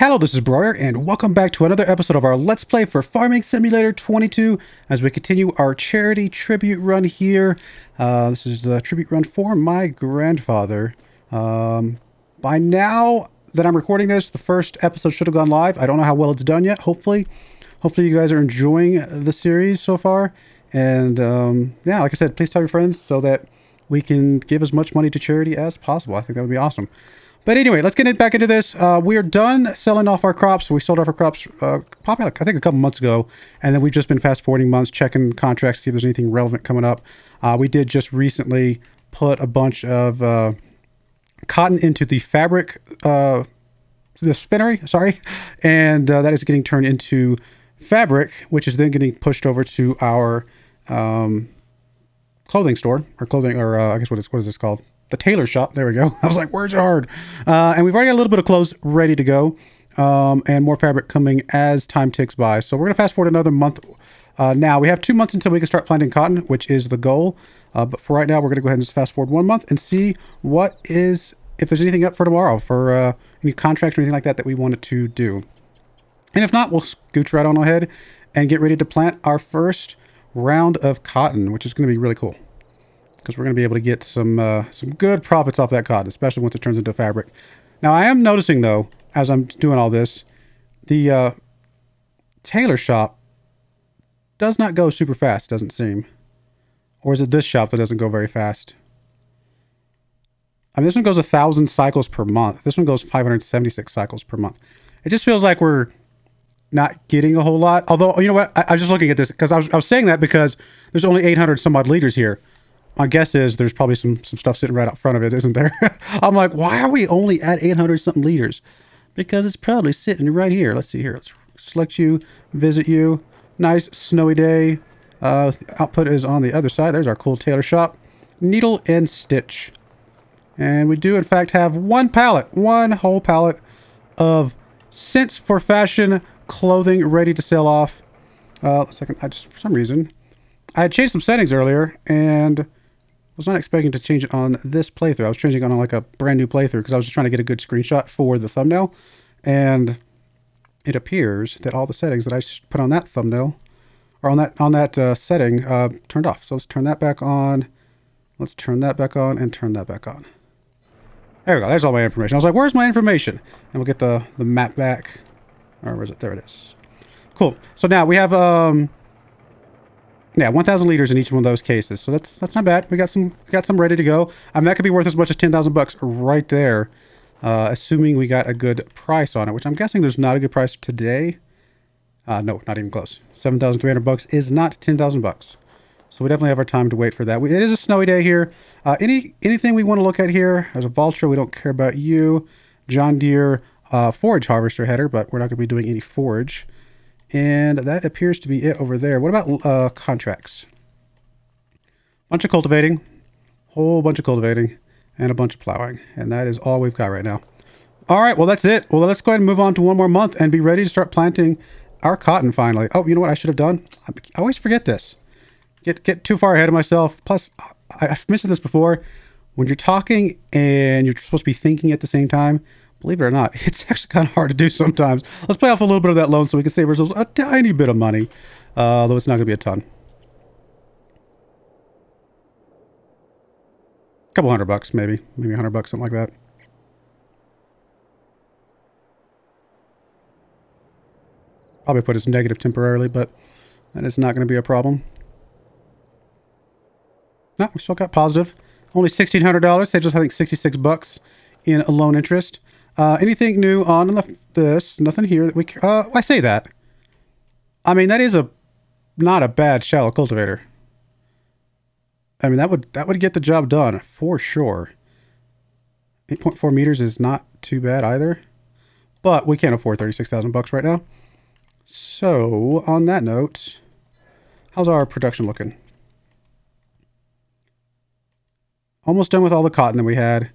Hello, this is Broyar, and welcome back to another episode of our Let's Play for Farming Simulator 22 as we continue our charity tribute run here. This is the tribute run for my grandfather. By now that I'm recording this, the first episode should have gone live. I don't know how well it's done yet. Hopefully you guys are enjoying the series so far. And yeah, like I said, please tell your friends so that we can give as much money to charity as possible. I think that would be awesome. But anyway, let's get back into this. We are done selling off our crops. We sold off our crops probably, I think, a couple months ago. And then we've just been fast-forwarding months, checking contracts, see if there's anything relevant coming up. We did just recently put a bunch of cotton into the fabric, the spinnery, sorry. And that is getting turned into fabric, which is then getting pushed over to our clothing store. Or I guess what is this called? The tailor shop. There we go. I was like, words are hard. And we've already got a little bit of clothes ready to go, and more fabric coming as time ticks by. So we're going to fast forward another month. Now we have 2 months until we can start planting cotton, which is the goal. But for right now, we're going to go ahead and just fast forward 1 month and see if there's anything up for tomorrow for any contracts or anything like that that we wanted to do. And if not, we'll scooch right on ahead and get ready to plant our first round of cotton, which is going to be really cool, because we're going to be able to get some good profits off that cotton, especially once it turns into fabric. Now, I am noticing, though, as I'm doing all this, the tailor shop does not go super fast, doesn't seem. Or is it this shop that doesn't go very fast? I mean, this one goes 1,000 cycles per month. This one goes 576 cycles per month. It just feels like we're not getting a whole lot. Although, you know what? I was just looking at this because I was saying that because there's only 800 some odd liters here. My guess is there's probably some stuff sitting right out front of it, isn't there? I'm like, why are we only at 800 something liters? Because it's probably sitting right here. Let's see here. Let's select you, visit you. Nice snowy day. Output is on the other side. There's our cool tailor shop. Needle and stitch. And we do in fact have one whole pallet of Scents for Fashion clothing ready to sell off. Second, for some reason, I had changed some settings earlier and was not expecting to change it on this playthrough. I was changing it on like a brand new playthrough because I was just trying to get a good screenshot for the thumbnail. And it appears that all the settings that I put on that thumbnail or on that setting turned off. So let's turn that back on. Let's turn that back on and turn that back on. There we go. There's all my information. I was like, where's my information? And we'll get the map back. Or where is it? There it is. Cool. So now we have yeah, 1,000 liters in each one of those cases. So that's not bad. We got some ready to go. That could be worth as much as 10,000 bucks right there, assuming we got a good price on it, which I'm guessing there's not a good price today. No, not even close. 7,300 bucks is not 10,000 bucks. So we definitely have our time to wait for that. It is a snowy day here. Anything we want to look at here? There's a Vulture. We don't care about you. John Deere forage harvester header, but we're not going to be doing any forage. And that appears to be it over there. What about contracts? Bunch of cultivating, whole bunch of cultivating, and a bunch of plowing. And that is all we've got right now. All right, well, that's it. Well, let's go ahead and move on to one more month and be ready to start planting our cotton finally. Oh, you know what I should have done? I always forget this. Get too far ahead of myself. Plus, I've mentioned this before. When you're talking and you're supposed to be thinking at the same time, believe it or not, it's actually kind of hard to do sometimes. Let's play off a little bit of that loan so we can save ourselves a tiny bit of money. Although it's not going to be a ton. A couple $100 maybe. Maybe $100, something like that. Probably put as negative temporarily, but that is not going to be a problem. No, we still got positive. Only $1,600. Saves us, I think, 66 bucks in a loan interest. Anything new on this? Nothing here that we... I say that. I mean, that is not a bad shallow cultivator. I mean, that would get the job done for sure. 8.4 meters is not too bad either. But we can't afford 36,000 bucks right now. So, on that note, how's our production looking? Almost done with all the cotton that we had.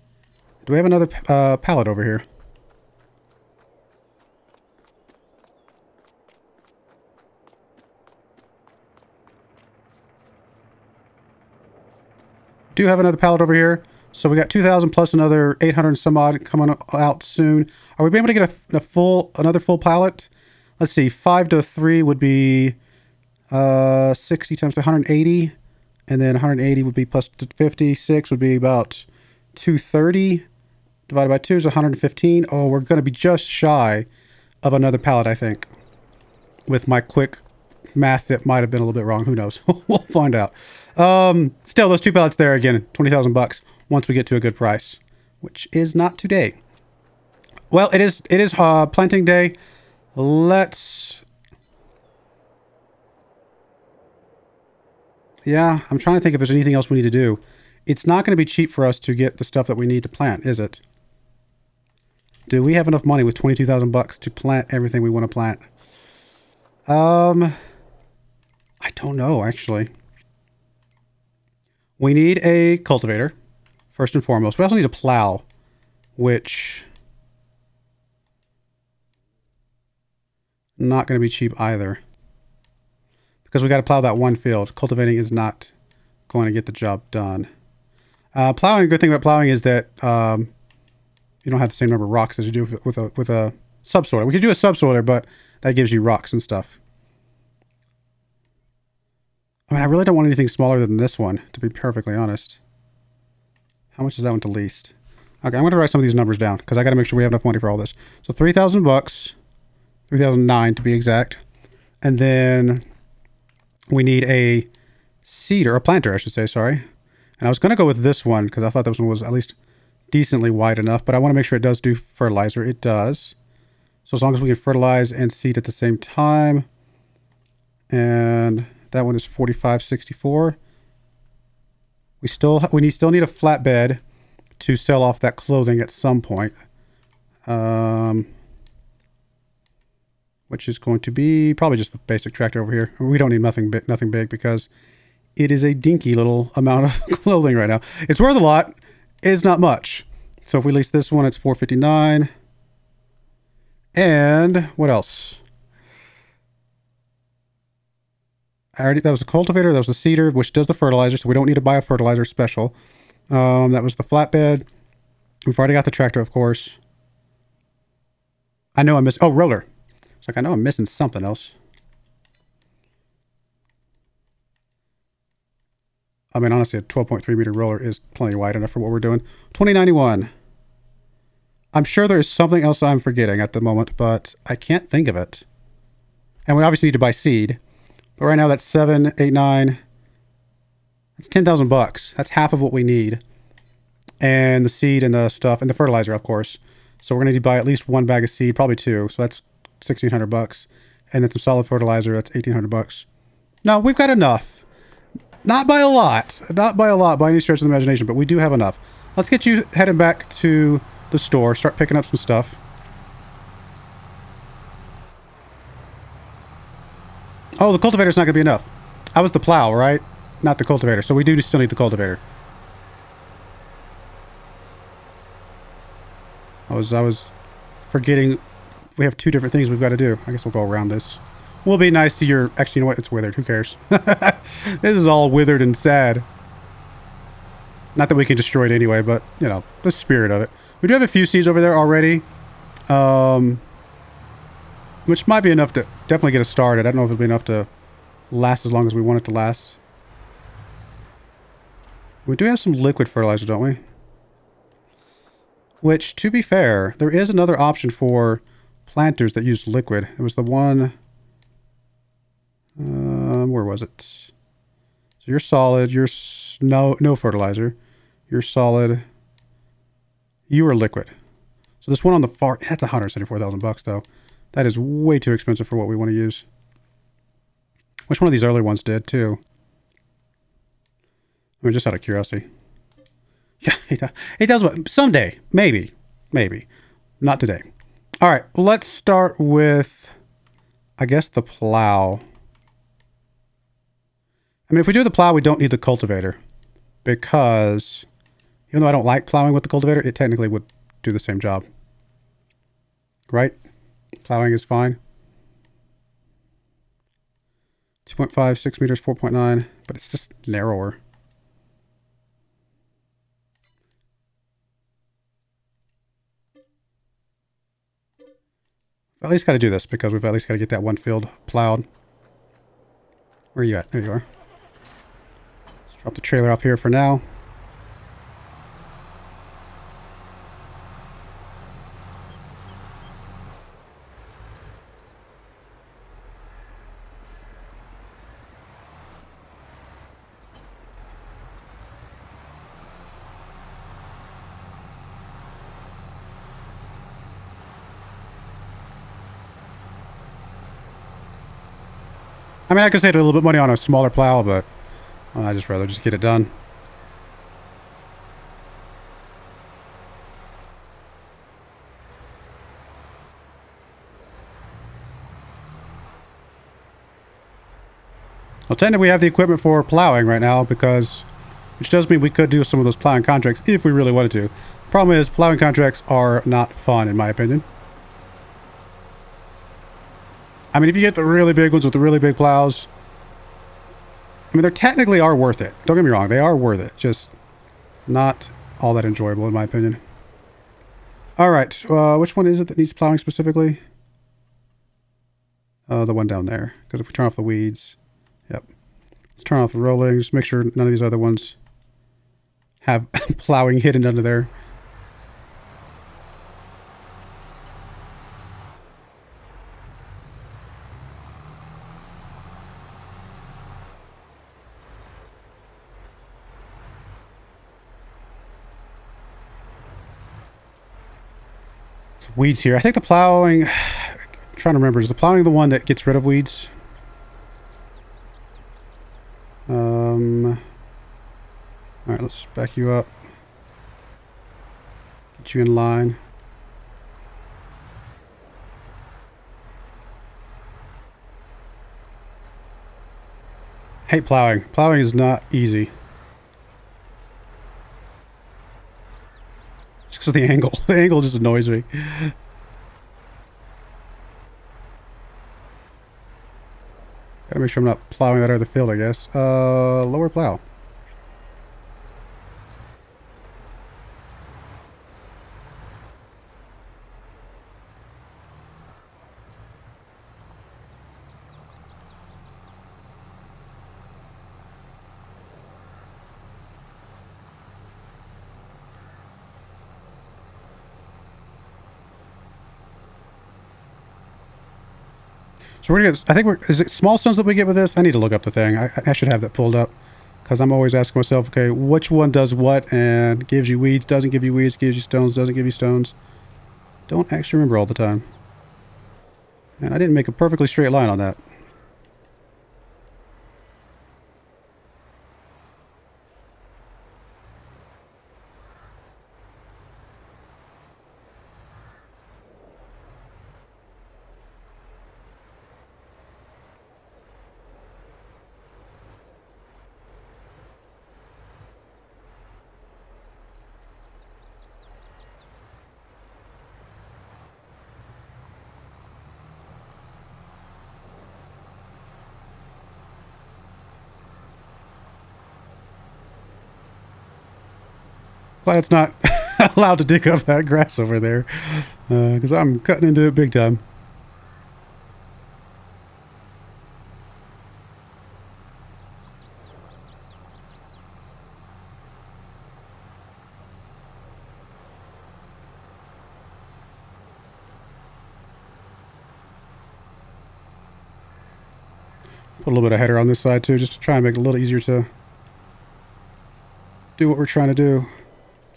Do we have another pallet over here? Do have another pallet over here. So we got 2,000 plus another 800 and some odd coming out soon. Are we able to get another full pallet? Let's see, 5 to 3 would be 60 times 180. And then 180 would be plus 50. 6 would be about 230. Divided by 2 is 115. Oh, we're going to be just shy of another pallet, I think. With my quick math that might have been a little bit wrong. Who knows? We'll find out. Still, those 2 pallets there again, 20,000 bucks once we get to a good price, which is not today. Well, it is planting day. Yeah, I'm trying to think if there's anything else we need to do. It's not going to be cheap for us to get the stuff that we need to plant, is it? Do we have enough money with 22,000 bucks to plant everything we want to plant? I don't know, actually. We need a cultivator, first and foremost. We also need a plow, which... not going to be cheap either. Because we got to plow that one field. Cultivating is not going to get the job done. Plowing, a good thing about plowing is that you don't have the same number of rocks as you do with a subsoiler. We could do a subsoiler, but that gives you rocks and stuff. I mean, I really don't want anything smaller than this one, to be perfectly honest. How much is that one to least? Okay, I'm going to write some of these numbers down, because I got to make sure we have enough money for all this. So 3,000 bucks, 3,009 to be exact. And then we need a seeder, a planter, I should say, sorry. And I was going to go with this one, because I thought this one was at least decently wide enough, but I want to make sure it does do fertilizer. It does. So as long as we can fertilize and seed at the same time. And that one is 45.64. We still need a flatbed to sell off that clothing at some point. Which is going to be probably just the basic tractor over here. We don't need nothing big because it is a dinky little amount of clothing right now. It's worth a lot. It's not much. So if we lease this one, it's $459. And what else? That was the cultivator. That was the seeder, which does the fertilizer. So we don't need to buy a fertilizer special. That was the flatbed. We've already got the tractor, of course. I know I missed... oh, roller. It's like, I know I'm missing something else. I mean, honestly, a 12.3 meter roller is plenty wide enough for what we're doing. 2091. I'm sure there is something else I'm forgetting at the moment, but I can't think of it. And we obviously need to buy seed. But right now that's 7, 8, 9. That's 10,000 bucks. That's half of what we need. And the seed and the stuff and the fertilizer, of course. So we're going to need to buy at least 1 bag of seed, probably 2. So that's 1,600 bucks. And then some solid fertilizer, that's 1,800 bucks. No, we've got enough. Not by a lot. Not by a lot by any stretch of the imagination, but we do have enough. Let's get you heading back to the store. Start picking up some stuff. Oh, the cultivator's not going to be enough. I was the plow, right? Not the cultivator. So we do still need the cultivator. I was forgetting we have 2 different things we've got to do. I guess we'll go around this. We'll be nice to your... actually, you know what? It's withered. Who cares? This is all withered and sad. Not that we can destroy it anyway, but, you know, the spirit of it. We do have a few seeds over there already. Which might be enough to definitely get us started. I don't know if it'll be enough to last as long as we want it to last. We do have some liquid fertilizer, don't we? Which, to be fair, there is another option for planters that use liquid. It was the one... where was it? So you're solid. You're no fertilizer. You're solid. You are liquid. So this one on the far... that's 174,000 bucks, though. That is way too expensive for what we want to use. Which one of these earlier ones did, too? I mean, just out of curiosity. Yeah, it does. Someday. Maybe. Maybe. Not today. All right. Let's start with, I guess, the plow. I mean, if we do the plow, we don't need the cultivator. Because, even though I don't like plowing with the cultivator, it technically would do the same job. Right? Plowing is fine. 2.5, 6 meters, 4.9. But it's just narrower. At least got to do this because we've at least got to get that one field plowed. Where are you at? There you are. Let's drop the trailer off here for now. I mean, I could save a little bit of money on a smaller plow, but I'd just rather just get it done. Well, technically we have the equipment for plowing right now because, which does mean we could do some of those plowing contracts if we really wanted to. Problem is, plowing contracts are not fun in my opinion. I mean, if you get the really big ones with the really big plows, I mean, they technically are worth it. Don't get me wrong, they are worth it. Just not all that enjoyable in my opinion. All right, which one is it that needs plowing specifically? The one down there. Because if we turn off the weeds, yep. Let's turn off the rolling. Just make sure none of these other ones have plowing hidden under there. Weeds here. I think the plowing, I'm trying to remember, is the plowing the one that gets rid of weeds? All right, let's back you up. Get you in line. Hate plowing. Plowing is not easy. Just because of the angle. The angle just annoys me. Gotta make sure I'm not plowing that other field, I guess. Lower plow. So we're gonna get, I think is it small stones that we get with this? I need to look up the thing. I should have that pulled up because I'm always asking myself, okay, which one does what and gives you weeds, doesn't give you weeds, gives you stones, doesn't give you stones. Don't actually remember all the time. And I didn't make a perfectly straight line on that. Glad it's not allowed to dig up that grass over there because I'm cutting into it big time. Put a little bit of header on this side too, just to try and make it a little easier to do what we're trying to do.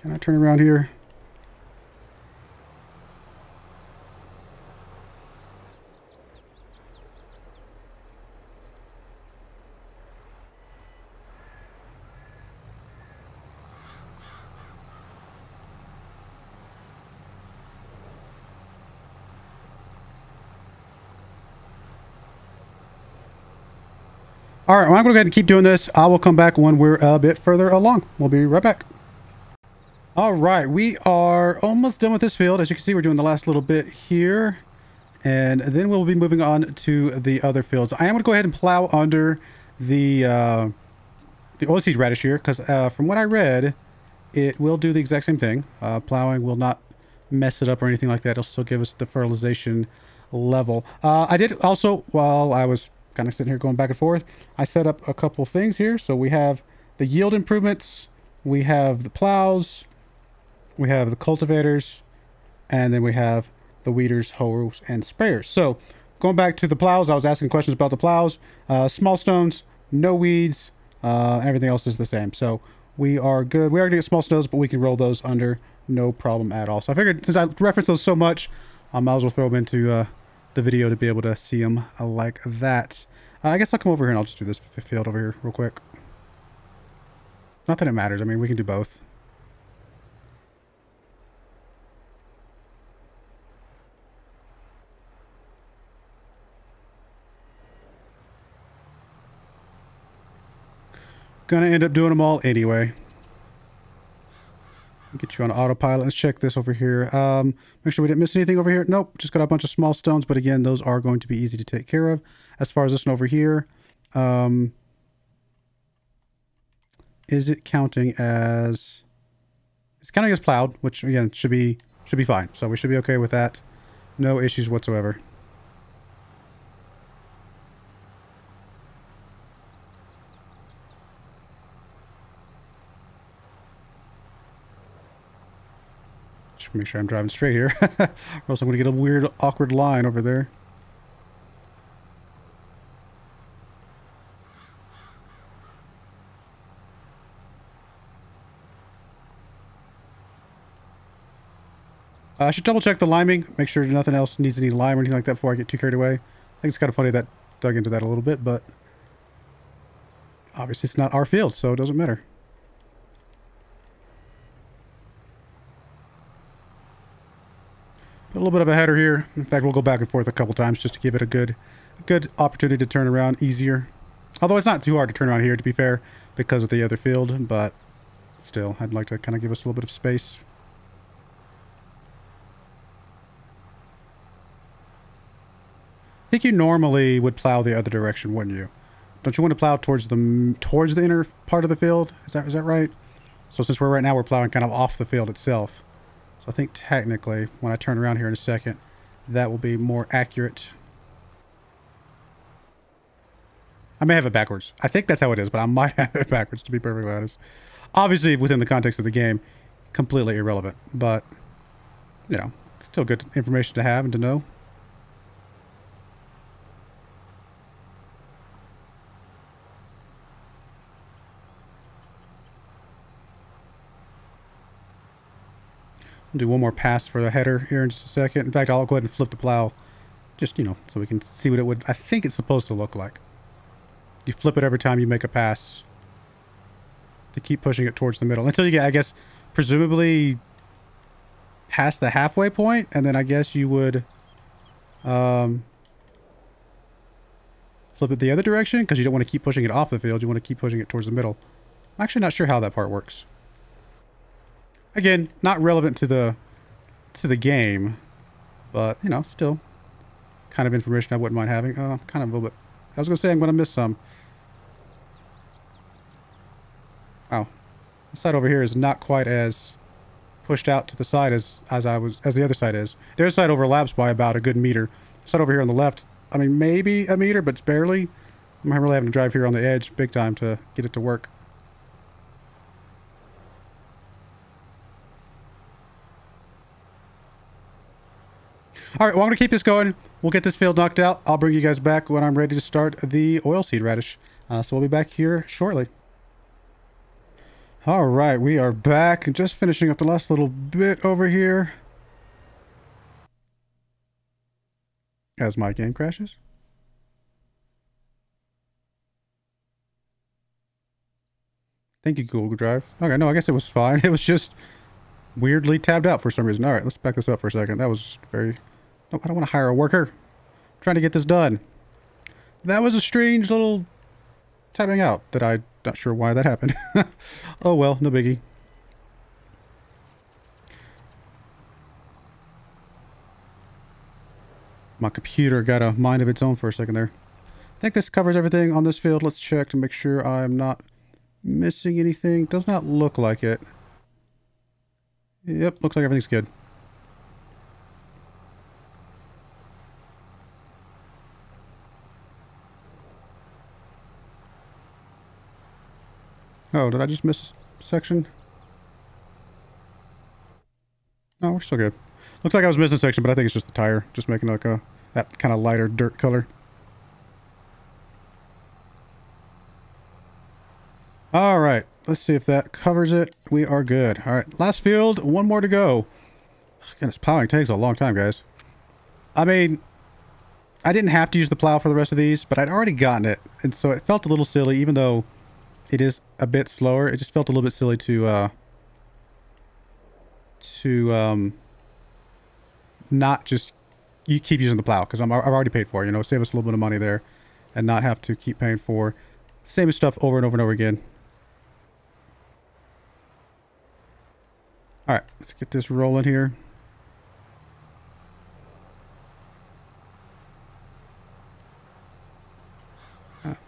Can I turn around here? All right, well, I'm going to go ahead and keep doing this. I will come back when we're a bit further along. We'll be right back. All right, we are almost done with this field. As you can see, we're doing the last little bit here. And then we'll be moving on to the other fields. I am going to go ahead and plow under the oilseed radish here because from what I read, it will do the exact same thing. Plowing will not mess it up or anything like that. It'll still give us the fertilization level. I did also, while I was kind of sitting here going back and forth, I set up a couple things here. So we have the yield improvements, we have the plows, we have the cultivators, and then we have the weeders, hoes, and sprayers. So going back to the plows, I was asking questions about the plows. Small stones, no weeds, everything else is the same. So we are good. We are gonna get small stones, but we can roll those under no problem at all. So I figured since I referenced those so much, I might as well throw them into the video to be able to see them like that. I guess I'll come over here and I'll just do this field over here real quick. Not that it matters. I mean, we can do both. Gonna end up doing them all anyway. Get you on autopilot. Let's check this over here. Make sure we didn't miss anything over here. Nope, just got a bunch of small stones, but again, those are going to be easy to take care of. As far as this one over here, is it counting as... It's counting as plowed, which again should be fine. So we should be okay with that. No issues whatsoever. Make sure I'm driving straight here, or else I'm going to get a weird, awkward line over there. I should double check the liming, make sure nothing else needs any lime or anything like that before I get too carried away. I think it's kind of funny that dug into that a little bit, but obviously it's not our field, so it doesn't matter. A little bit of a header here. In fact, we'll go back and forth a couple times just to give it a good opportunity to turn around easier. Although it's not too hard to turn around here, to be fair, because of the other field, but still, I'd like to kind of give us a little bit of space. I think you normally would plow the other direction, wouldn't you? Don't you want to plow towards the inner part of the field? Is that right? So since right now we're plowing kind of off the field itself. So I think technically, when I turn around here in a second, that will be more accurate. I may have it backwards. I think that's how it is, but I might have it backwards, to be perfectly honest. Obviously, within the context of the game, completely irrelevant. But, you know, still good information to have and to know. I'll do one more pass for the header here in just a second. In fact, I'll go ahead and flip the plow just, you know, so we can see what it would, I think it's supposed to look like. You flip it every time you make a pass to keep pushing it towards the middle until you get, I guess, presumably past the halfway point, and then I guess you would flip it the other direction because you don't want to keep pushing it off the field. You want to keep pushing it towards the middle. I'm actually not sure how that part works. Again, not relevant to the game, but, you know, still kind of information I wouldn't mind having. Kind of a little bit. I was going to say I'm going to miss some. Wow. The side over here is not quite as pushed out to the side as the other side is. The other side overlaps by about a good meter. The side over here on the left, I mean, maybe a meter, but it's barely. I'm really having to drive here on the edge big time to get it to work. All right, well, I'm going to keep this going. We'll get this field knocked out. I'll bring you guys back when I'm ready to start the oilseed radish. So we'll be back here shortly. All right, we are back. Just finishing up the last little bit over here. As my game crashes. Thank you, Google Drive. Okay, no, I guess it was fine. It was just weirdly tabbed out for some reason. All right, let's back this up for a second. That was very... No, I don't want to hire a worker. I'm trying to get this done. That was a strange little tabbing out that I'm not sure why that happened. Oh well, no biggie. My computer got a mind of its own for a second there. I think this covers everything on this field. Let's check to make sure I'm not missing anything. Does not look like it. Yep, looks like everything's good. Oh, did I just miss a section? No, we're still good. Looks like I was missing a section, but I think it's just the tire. Just making like that kind of lighter dirt color. All right. Let's see if that covers it. We are good. All right. Last field. One more to go. Goodness, plowing takes a long time, guys. I mean, I didn't have to use the plow for the rest of these, but I'd already gotten it. And so it felt a little silly, even though it is a bit slower. It just felt a little bit silly to not just you keep using the plow, because I've already paid for it, you know, save us a little bit of money there and not have to keep paying for same stuff over and over and over again. All right, let's get this rolling here.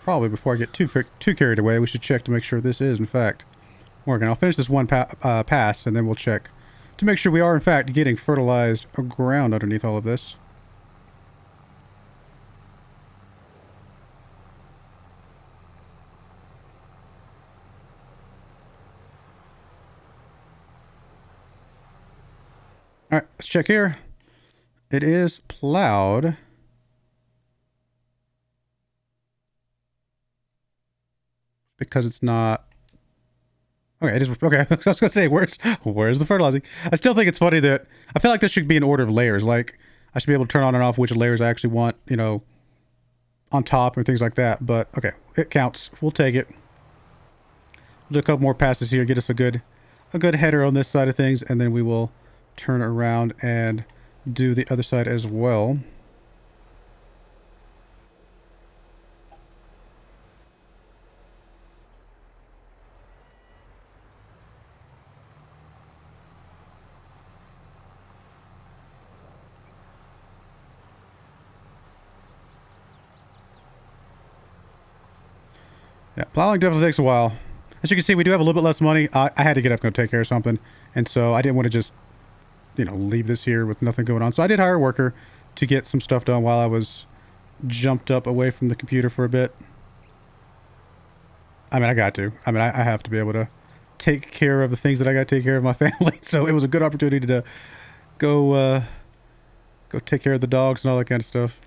Probably before I get too carried away, we should check to make sure this is, in fact, working. I'll finish this one pass, and then we'll check to make sure we are, in fact, getting fertilized ground underneath all of this. All right, let's check here. It is plowed. Because it's not... Okay, it is... Okay, I was gonna say, where's the fertilizing? I still think it's funny that... I feel like this should be in order of layers. Like, I should be able to turn on and off which layers I actually want, you know, on top and things like that. But, okay, it counts. We'll take it. We'll do a couple more passes here, get us a good header on this side of things, and then we will turn around and do the other side as well. Yeah, plowing definitely takes a while. As you can see, we do have a little bit less money. I had to get up and go take care of something. And so I didn't want to just, you know, leave this here with nothing going on. So I did hire a worker to get some stuff done while I was jumped up away from the computer for a bit. I mean, I got to. I mean, I have to be able to take care of the things that I got to take care of my family. So it was a good opportunity to go take care of the dogs and all that kind of stuff.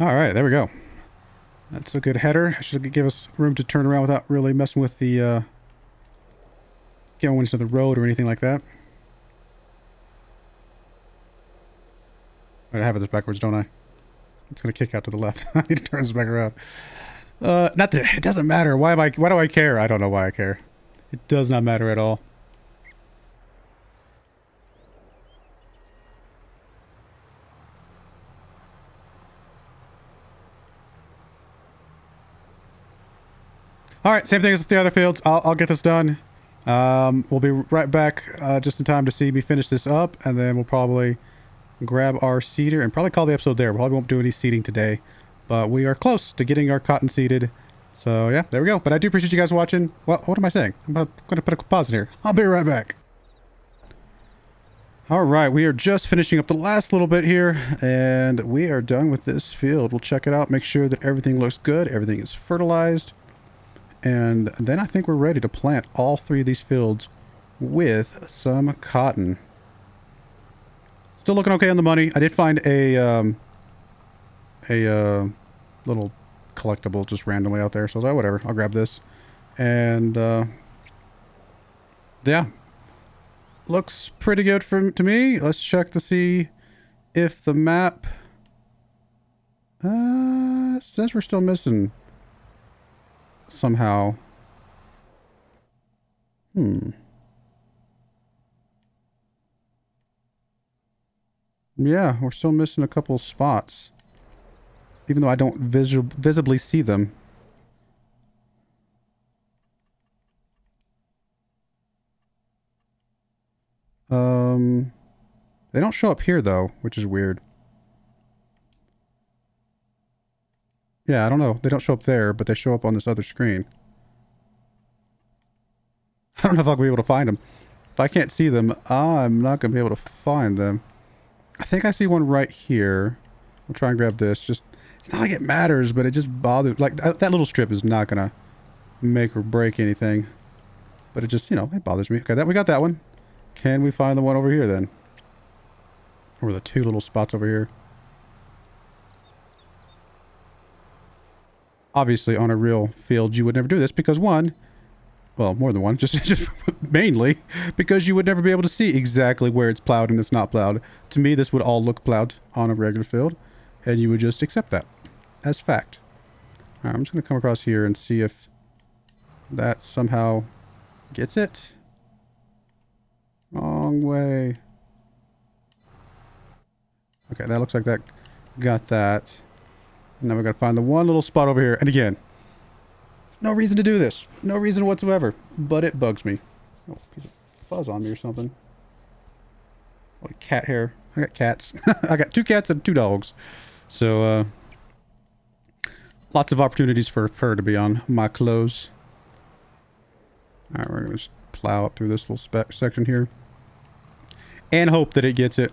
All right, there we go. That's a good header. Should give us room to turn around without really messing with the going into the road or anything like that. I have it this backwards, don't I? It's gonna kick out to the left. I need to turn this back around. Not that it doesn't matter. Why do I care? I don't know why I care. It does not matter at all. All right, same thing as the other fields. I'll get this done. We'll be right back just in time to see me finish this up, and then we'll probably grab our seeder and probably call the episode there. We probably won't do any seeding today, but we are close to getting our cotton seeded. So yeah, there we go. But I do appreciate you guys watching. Well, what am I saying? I'm going to put a pause in here. I'll be right back. All right, we are just finishing up the last little bit here, and we are done with this field. We'll check it out, make sure that everything looks good, everything is fertilized. And then I think we're ready to plant all three of these fields with some cotton. Still looking okay on the money. I did find a little collectible just randomly out there. So I was like, whatever, I'll grab this. And yeah, looks pretty good to me. Let's check to see if the map says we're still missing somehow. Yeah, we're still missing a couple spots. even though I don't visibly see them. They don't show up here though, which is weird. Yeah, I don't know. They don't show up there, but they show up on this other screen. I don't know if I'll be able to find them. If I can't see them, I'm not going to be able to find them. I think I see one right here. I'll try and grab this. Just, it's not like it matters, but it just bothers. Like, that little strip is not going to make or break anything. But it just, you know, it bothers me. Okay, we got that one. Can we find the one over here then? Or the two little spots over here? Obviously, on a real field, you would never do this because one, well, more than one, just mainly because you would never be able to see exactly where it's plowed and it's not plowed. To me, this would all look plowed on a regular field, and you would just accept that as fact. All right, I'm just going to come across here and see if that somehow gets it. Wrong way. Okay, that looks like that got that. Now we got to find the one little spot over here. And again, no reason to do this. No reason whatsoever. But it bugs me. Oh, piece of fuzz on me or something. Oh, cat hair. I got cats. I got 2 cats and 2 dogs. So, lots of opportunities for fur to be on my clothes. Alright, we're going to just plow up through this little section here. And hope that it gets it.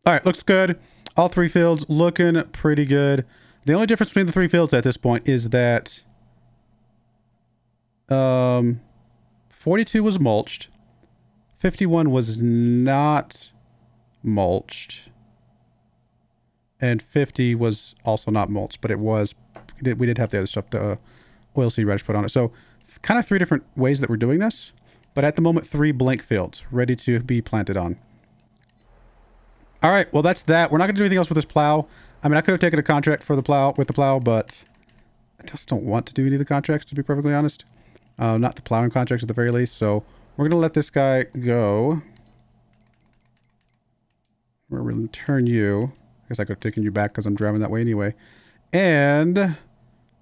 Alright, looks good. All 3 fields looking pretty good. The only difference between the 3 fields at this point is that 42 was mulched. 51 was not mulched. And 50 was also not mulched, but it was, we did have the other stuff, the oilseed radish put on it. So kind of 3 different ways that we're doing this, but at the moment 3 blank fields ready to be planted on. All right, well, that's that. We're not going to do anything else with this plow. I mean, I could have taken a contract for the plow, but I just don't want to do any of the contracts, to be perfectly honest. Not the plowing contracts at the very least. So we're going to let this guy go. We're going to return you. I guess I could have taken you back because I'm driving that way anyway. And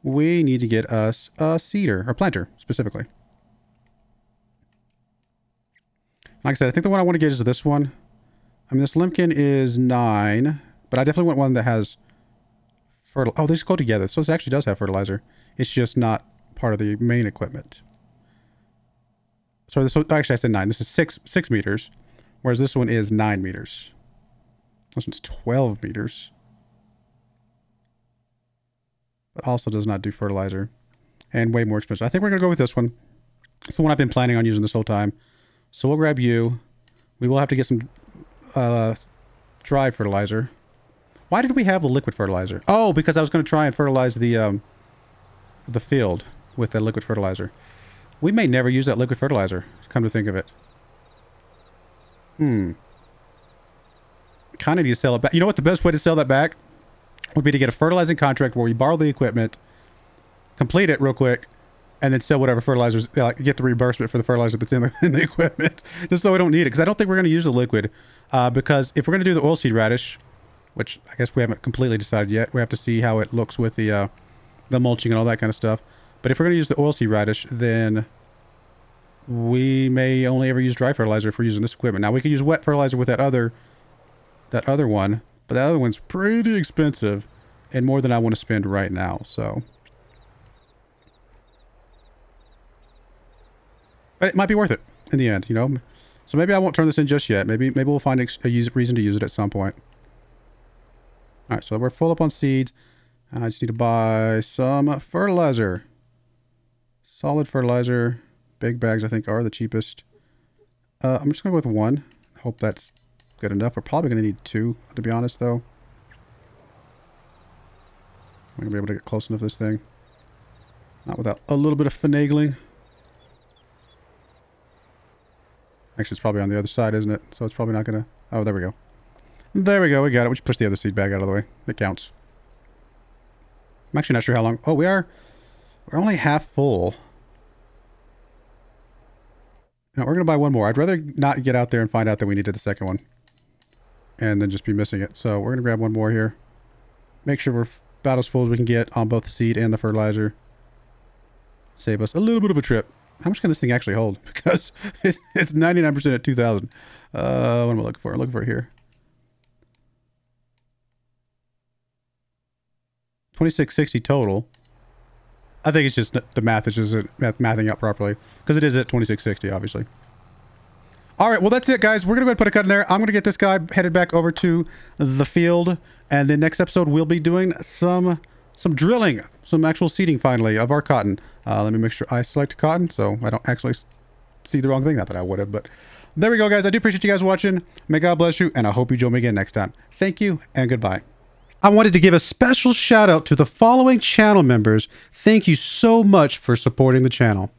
we need to get us a seeder, or planter, specifically. Like I said, I think the one I want to get is this one. I mean, this limpkin is 9, but I definitely want one that has fertilizer. Oh, they just go together. So this actually does have fertilizer. It's just not part of the main equipment. So this, actually I said 9. This is 6 meters, whereas this one is 9 meters. This one's 12 meters. But also does not do fertilizer. And way more expensive. I think we're going to go with this one. It's the one I've been planning on using this whole time. So we'll grab you. We will have to get some dry fertilizer. Why did we have the liquid fertilizer? Oh, because I was going to try and fertilize the field with that liquid fertilizer. We may never use that liquid fertilizer, come to think of it. Kind of need to sell it back. You know what the best way to sell that back would be to get a fertilizing contract where we borrow the equipment, complete it real quick, and then sell whatever fertilizers, get the reimbursement for the fertilizer that's in the equipment, just so we don't need it. Because I don't think we're going to use the liquid. Because if we're going to do the oilseed radish, which I guess we haven't completely decided yet, we have to see how it looks with the mulching and all that kind of stuff. But if we're going to use the oilseed radish, then we may only ever use dry fertilizer if we're using this equipment. Now we could use wet fertilizer with that other one, but that other one's pretty expensive and more than I want to spend right now. So, but it might be worth it in the end, you know. So maybe I won't turn this in just yet. Maybe we'll find a reason to use it at some point. All right, so we're full up on seeds. I just need to buy some fertilizer. Solid fertilizer. Big bags, I think, are the cheapest. I'm just going to go with 1. Hope that's good enough. We're probably going to need 2, to be honest, though. I'm going to be able to get close enough to this thing. Not without a little bit of finagling. Actually, it's probably on the other side, isn't it? So it's probably not going to... Oh, there we go. There we go. We got it. We should push the other seed bag out of the way. It counts. I'm actually not sure how long... Oh, we're only half full. No, we're going to buy one more. I'd rather not get out there and find out that we needed the second one. and then just be missing it. So we're going to grab one more here. Make sure we're about as full as we can get on both the seed and the fertilizer. Save us a little bit of a trip. How much can this thing actually hold? Because it's 99% at 2,000. What am I looking for? I'm looking for here. 2660 total. I think it's just the math is just mathing out properly, because it is at 2660, obviously. All right, well, that's it, guys. We're going to go ahead and put a cut in there. I'm going to get this guy headed back over to the field, and then next episode we'll be doing some drilling, some actual seeding finally of our cotton. Let me make sure I select cotton so I don't actually see the wrong thing. Not that I would have, but there we go, guys. I do appreciate you guys watching. May God bless you, and I hope you join me again next time. Thank you, and goodbye. I wanted to give a special shout out to the following channel members. Thank you so much for supporting the channel.